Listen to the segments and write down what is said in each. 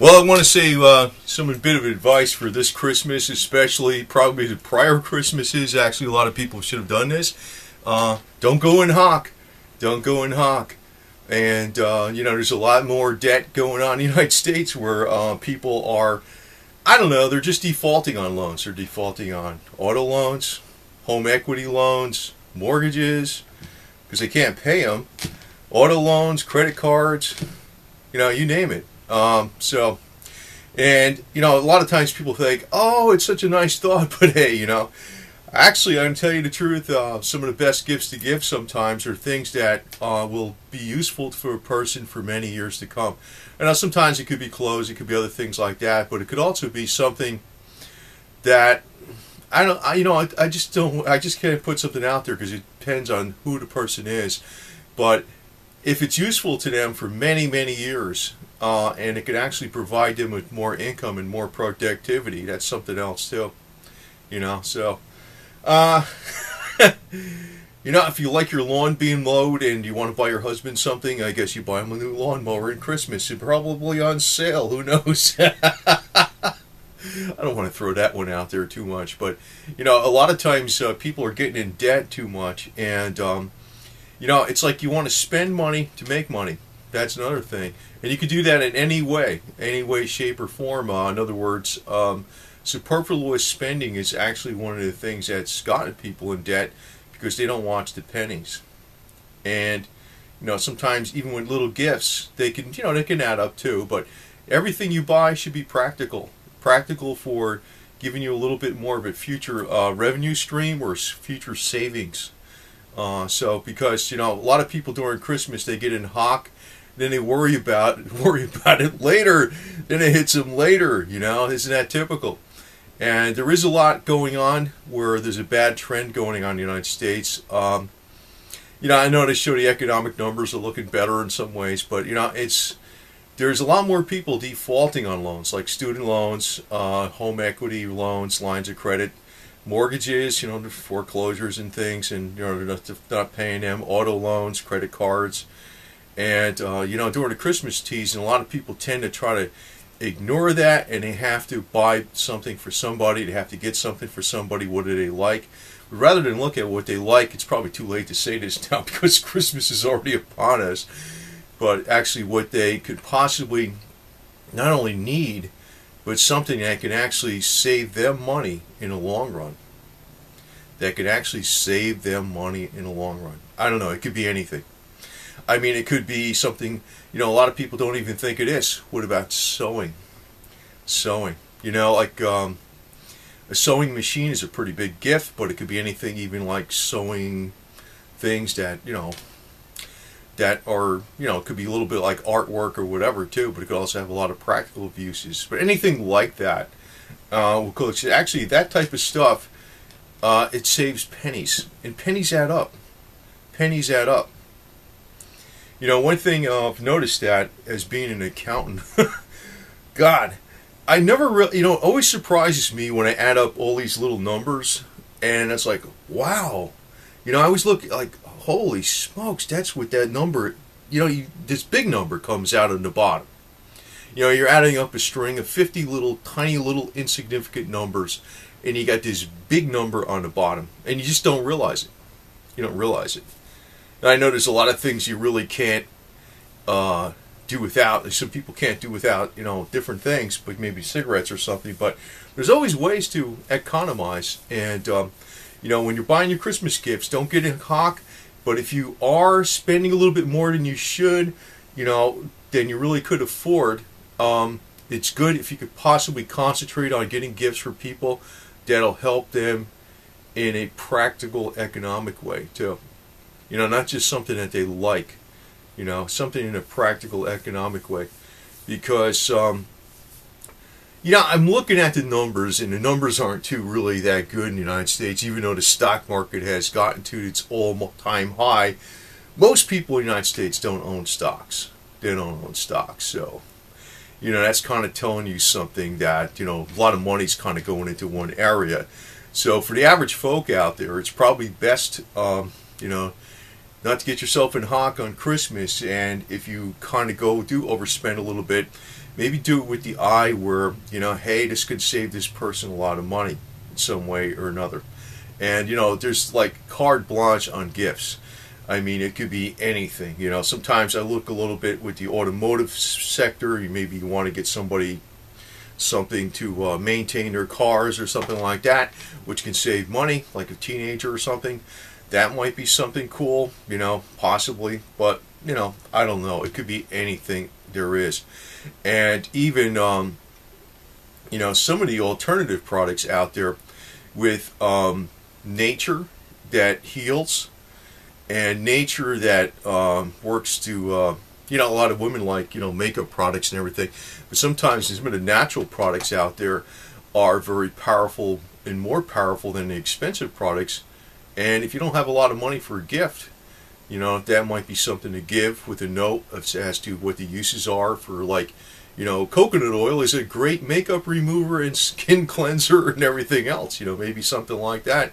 Well, I want to say some bit of advice for this Christmas, especially probably the prior Christmases. Actually, a lot of people should have done this. Don't go in hock. Don't go in hock. And, there's a lot more debt going on in the United States where people are, I don't know, they're just defaulting on loans. They're defaulting on auto loans, home equity loans, mortgages, because they can't pay them, auto loans, credit cards, you name it. A lot of times people think, oh, it's such a nice thought, but hey, actually, I can tell you the truth, some of the best gifts to give sometimes are things that will be useful for a person for many years to come. And sometimes it could be clothes, it could be other things like that, but it could also be something that, I just can't put something out there because it depends on who the person is. But if it's useful to them for many, many years, and it could actually provide them with more income and more productivity, that's something else too. If you like your lawn being mowed and you want to buy your husband something, I guess you buy him a new lawnmower in Christmas. It's probably on sale. Who knows? I don't want to throw that one out there too much, but a lot of times people are getting in debt too much, and it's like you want to spend money to make money. That's another thing, and you can do that in any way, shape, or form. In other words, superfluous spending is actually one of the things that's gotten people in debt because they don't watch the pennies. And sometimes even with little gifts, they can add up too. But everything you buy should be practical for giving you a little bit more of a future revenue stream or future savings. Because a lot of people during Christmas, they get in hock, then they worry about it later, then it hits them later. Isn't that typical? And there is a lot going on where there's a bad trend going on in the United States. I know they show the economic numbers are looking better in some ways, but there's a lot more people defaulting on loans, like student loans, home equity loans, lines of credit, mortgages, foreclosures and things, and they're not paying them, auto loans, credit cards. And during the Christmas season, a lot of people tend to try to ignore that, and they have to buy something for somebody, they have to get something for somebody. What do they like? But rather than look at what they like, it's probably too late to say this now because Christmas is already upon us, but actually what they could possibly not only need, but something that can actually save them money in the long run. That could actually save them money in the long run. I don't know, it could be anything. It could be something, a lot of people don't even think it is. What about sewing? Sewing. A sewing machine is a pretty big gift, but it could be anything, even like sewing things that, that are, it could be a little bit like artwork or whatever too, but it could also have a lot of practical uses. But anything like that, because actually that type of stuff, it saves pennies, and pennies add up. Pennies add up. One thing I've noticed that as being an accountant, God, I never really, it always surprises me when I add up all these little numbers, and it's like, wow. I always look like, holy smokes, that's what that number, this big number comes out of the bottom. You're adding up a string of 50 tiny little insignificant numbers, and you got this big number on the bottom, and you just don't realize it. You don't realize it. And I know there's a lot of things you really can't do without. Some people can't do without, different things, but maybe cigarettes or something. But there's always ways to economize. And, when you're buying your Christmas gifts, don't get in hock. But if you are spending a little bit more than you should, then you really could afford. It's good if you could possibly concentrate on getting gifts for people that'll help them in a practical, economic way, too. Not just something that they like, something in a practical, economic way. Because, I'm looking at the numbers, and the numbers aren't too really that good in the United States, even though the stock market has gotten to its all-time high. Most people in the United States don't own stocks. They don't own stocks, so, that's kind of telling you something that, a lot of money's kind of going into one area. So for the average folk out there, it's probably best, not to get yourself in hock on Christmas, and if you kind of do overspend a little bit, maybe do it with the eye where, hey, this could save this person a lot of money in some way or another. And, there's like carte blanche on gifts. I mean, it could be anything. Sometimes I look a little bit with the automotive sector. Maybe you want to get somebody something to maintain their cars or something like that, which can save money, like a teenager or something. That might be something cool, possibly. But, I don't know. It could be anything there is. And even, some of the alternative products out there with nature that heals, and nature that works to, a lot of women like, makeup products and everything. But sometimes some of the natural products out there are very powerful and more powerful than the expensive products. And if you don't have a lot of money for a gift, that might be something to give with a note as to what the uses are for, like, coconut oil is a great makeup remover and skin cleanser and everything else, maybe something like that.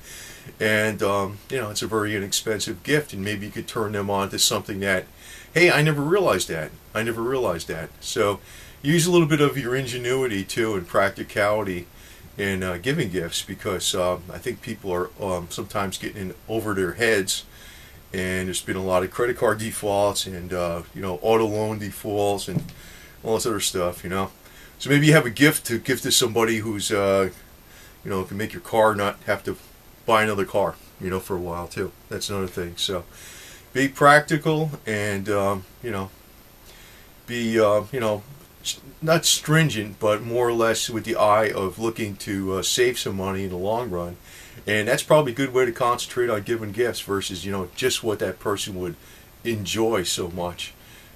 And, it's a very inexpensive gift, and maybe you could turn them on to something that, hey, I never realized that. I never realized that. So use a little bit of your ingenuity, too, and practicality in giving gifts, because I think people are sometimes getting in over their heads, and there's been a lot of credit card defaults and, auto loan defaults and all this other stuff, So maybe you have a gift to give to somebody who's, can make your car not have to buy another car, for a while too. That's another thing. So be practical and, be, not stringent, but more or less with the eye of looking to save some money in the long run. And that's probably a good way to concentrate on giving gifts versus, just what that person would enjoy so much.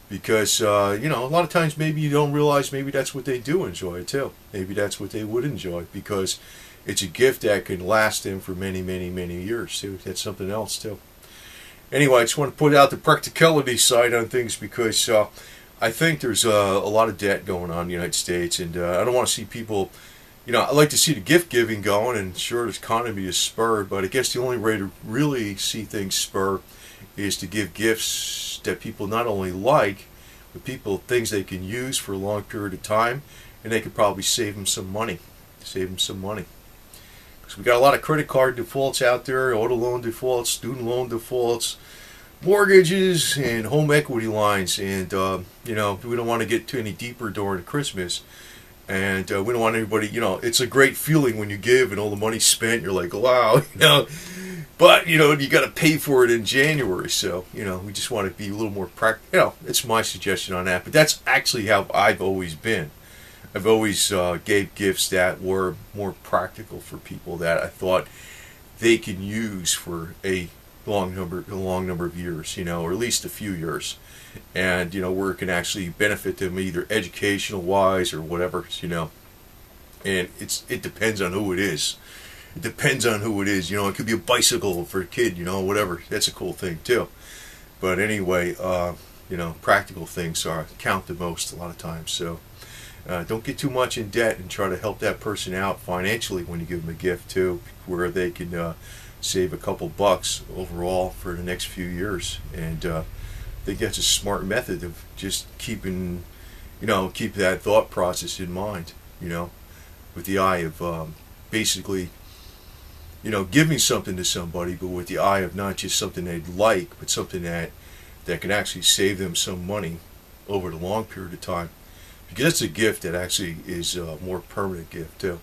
Because, a lot of times maybe you don't realize maybe that's what they do enjoy too. Maybe that's what they would enjoy, because it's a gift that can last them for many, many, many years too. That's something else too. Anyway, I just want to put out the practicality side on things, because I think there's a lot of debt going on in the United States, and I don't want to see people, I like to see the gift giving going, and sure, the economy is spurred, but I guess the only way to really see things spur is to give gifts that people not only like, but things they can use for a long period of time, and they could probably save them some money. Because we got a lot of credit card defaults out there, auto loan defaults, student loan defaults, mortgages, and home equity lines. And, we don't want to get too any deeper during Christmas. And we don't want anybody, it's a great feeling when you give and all the money's spent. You're like, wow, But, you got to pay for it in January. So, we just want to be a little more practical. It's my suggestion on that. But that's actually how I've always been. I've always gave gifts that were more practical for people that I thought they can use for a long number of years, or at least a few years, and where it can actually benefit them either educational wise or whatever, And it depends on who it is. It depends on who it is. It could be a bicycle for a kid, whatever. That's a cool thing too. But anyway, practical things count the most a lot of times. So. Don't get too much in debt, and try to help that person out financially when you give them a gift too, where they can save a couple bucks overall for the next few years. And I think that's a smart method of just keep that thought process in mind, with the eye of basically, giving something to somebody, but with the eye of not just something they'd like, but something that can actually save them some money over the long period of time. Because it's a gift that actually is a more permanent gift too.